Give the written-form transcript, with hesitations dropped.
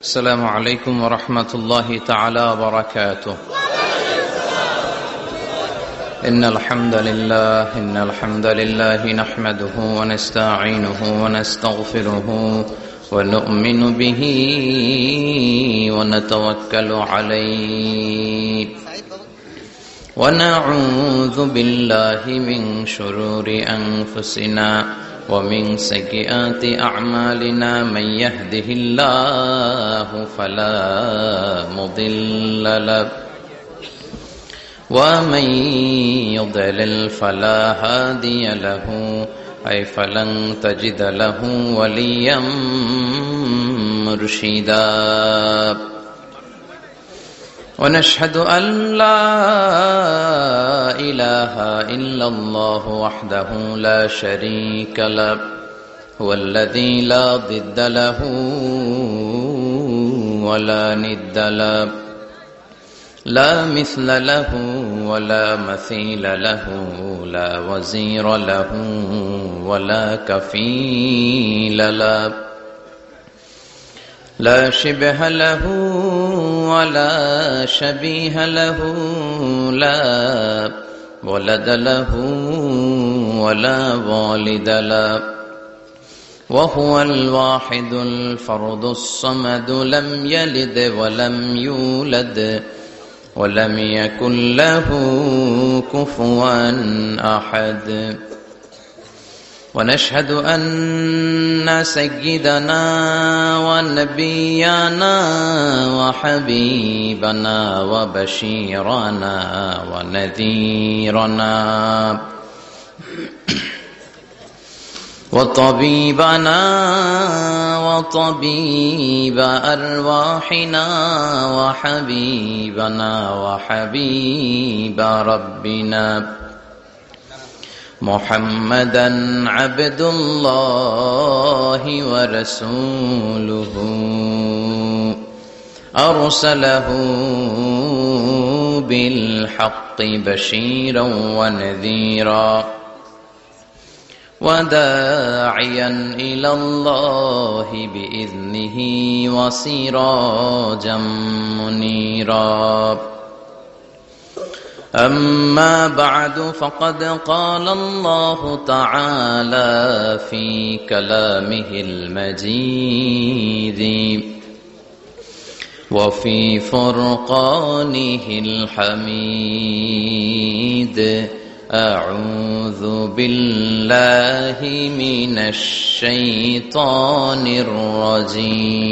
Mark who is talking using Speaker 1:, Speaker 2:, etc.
Speaker 1: السلام عليكم ورحمة الله تعالى وبركاته. إن الحمد لله نحمده ونستعينه ونستغفره ونؤمن به ونتوكل عليه ونعوذ بالله من شرور أنفسنا ومن سيئات أعمالنا. من يهده الله فلا مضل له ومن يضلل فلا هادي له أي فلن تجد له وليا مرشدا. ونشهد أن لا إله إلا الله وحده لا شريك له هو الذي لا ضد له ولا ند له لا مثل له ولا مثيل له لا وزير له ولا كفيل له لا شبه له ولا شبيه له لا ولد له ولا والد له وهو الواحد الفرد الصمد لم يلد ولم يولد ولم يكن له كفوا أحد. ونشهد أن سيدنا ونبينا وحبيبنا وبشيرنا ونذيرنا وطبيبنا وطبيب أرواحنا وحبيبنا وحبيب ربنا محمدا عبد الله ورسوله أرسله بالحق بشيرا ونذيرا وداعيا إلى الله بإذنه وسراجا منيرا. أما بعد فقد قال الله تعالى في كلامه المجيد وفي فرقانه الحميد. أعوذ بالله من الشيطان الرجيم.